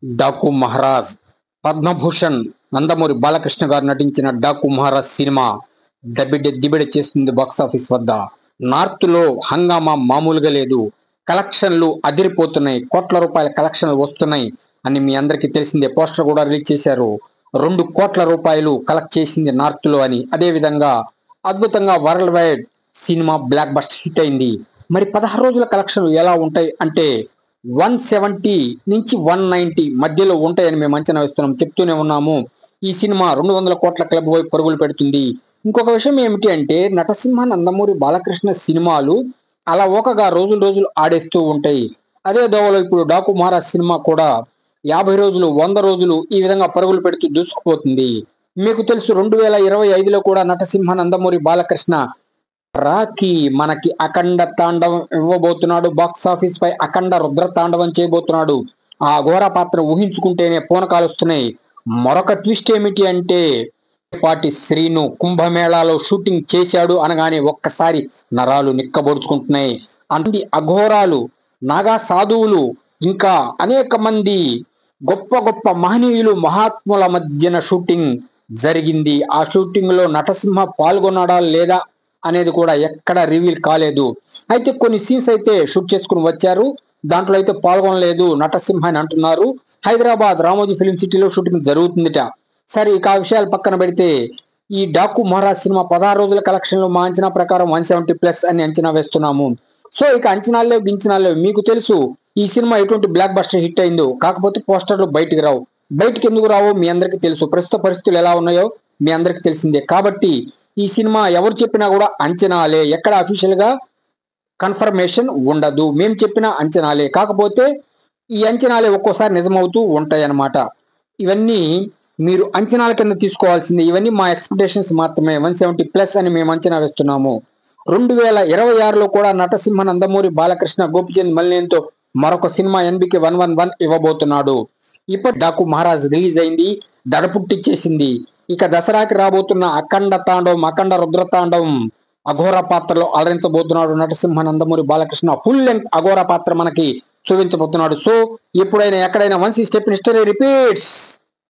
డాకు మహారాజ్ పద్మభూషణ్ నందమూరి బాలకృష్ణ గారు నటించిన డాకు మహారాజ్ సినిమా దిబిడ చేస్తుంది బాక్సాఫీస్ వద్ద. నార్త్ లో హంగామా మామూలుగా లేదు. కలెక్షన్లు అదిరిపోతున్నాయి. కోట్ల రూపాయల కలెక్షన్లు వస్తున్నాయి అని మీ అందరికీ తెలిసిందే. పోస్టర్ కూడా రిలీజ్ చేశారు. 2 కోట్ల రూపాయలు కలెక్ట్ చేసింది నార్త్ లో అని. అదే విధంగా అద్భుతంగా world wide cinema block buster hit అయింది. మరి 16 రోజుల కలెక్షన్లు ఎలా ఉంటాయి అంటే 170 నుంచి 190 మధ్యలో ఉంటాయని మేము అంచనా వేస్తున్నాం. చెప్తూనే ఉన్నాము, ఈ సినిమా 200 కోట్ల క్లబ్ వైపు పరుగులు పెడుతుంది. ఇంకొక విషయం ఏమిటి అంటే, నటసింహ నందమూరి బాలకృష్ణ సినిమాలు అలా ఒకగా రోజులు ఆడేస్తూ ఉంటాయి. అదే దోవలో ఇప్పుడు డాకు మహారాజ్ సినిమా కూడా 50 రోజులు 100 రోజులు ఈ విధంగా పరుగులు పెడుతూ దూసుకుపోతుంది. మీకు తెలుసు 2025లో కూడా నటసింహ నందమూరి బాలకృష్ణ రాఖీ మనకి అఖండ తాండవం ఇవ్వబోతున్నాడు. బాక్స్ ఆఫీస్ పై అఖండ రుద్ర తాండవం చేయబోతున్నాడు. ఆ ఘోర పాత్ర ఊహించుకుంటేనే పూనకాలు వస్తున్నాయి. మరొక ట్విస్ట్ ఏమిటి అంటే, పాటి శ్రీను కుంభమేళాలో షూటింగ్ చేశాడు అనగానే ఒక్కసారి నరాలు నిక్కబొడుచుకుంటున్నాయి. అంది అఘోరాలు, నాగా సాధువులు, ఇంకా అనేక మంది గొప్ప గొప్ప మహనీయులు మహాత్ముల మధ్యన షూటింగ్ జరిగింది. ఆ షూటింగ్ లో నటసింహ పాల్గొన్నాడా లేదా అనేది కూడా ఎక్కడ రివీల్ కాలేదు. అయితే కొన్ని సీన్స్ అయితే షూట్ చేసుకుని వచ్చారు. దాంట్లో అయితే పాల్గొనలేదు నటసింహ అని అంటున్నారు. హైదరాబాద్ రామోజీ ఫిలిం సిటీలో షూటింగ్ జరుగుతుందిట. సరే, ఇక ఆ విషయాలు పక్కన పెడితే, ఈ డాకు మహారాజ్ సినిమా 16 రోజుల కలెక్షన్లు మా అంచనా ప్రకారం 170+ అని అంచనా వేస్తున్నాము. సో ఇక అంచనాల్లో గించనాల్లో మీకు తెలుసు ఈ సినిమా ఎటువంటి బ్లాక్ బస్టర్ హిట్ అయిందో. కాకపోతే పోస్టర్లు బయటికి రావు. బయటికి ఎందుకు రావో మీ అందరికీ తెలుసు. ప్రస్తుత పరిస్థితులు ఎలా ఉన్నాయో మీ అందరికీ తెలిసిందే. కాబట్టి ఈ సినిమా ఎవరు చెప్పినా కూడా అంచనాలే. ఎక్కడ అఫీషియల్ గా కన్ఫర్మేషన్ ఉండదు. మేము చెప్పిన అంచనాలే. కాకపోతే ఈ అంచనాలే ఒక్కోసారి నిజమవుతూ ఉంటాయి అన్నమాట. ఇవన్నీ మీరు అంచనాల కింద తీసుకోవాల్సింది. ఇవన్నీ మా ఎక్స్పెక్టేషన్స్ మాత్రమే. 170+ అని మేము అంచనా వేస్తున్నాము. 2026లో కూడా నటసింహ నందమూరి బాలకృష్ణ గోపిచంద్ మల్లేన్తో మరొక సినిమా ఎన్బికే 111 ఇవ్వబోతున్నాడు. ఇప్పటి డాకు మహారాజ్ రిలీజ్ అయింది, దడపుట్టిచ్చేసింది. ఇక దసరాకి రాబోతున్న అఖండ తాండవం, అఖండ రుద్ర తాండవం అఘోర పాత్రలో అలరించబోతున్నాడు నటసింహ నందమూరి బాలకృష్ణ. ఫుల్ లెంగ్త్ అఘోర పాత్ర మనకి చూపించబోతున్నాడు. సో ఎప్పుడైనా ఎక్కడైనా వన్స్ ఈ స్టెప్ హిస్టరీ రిపీట్స్.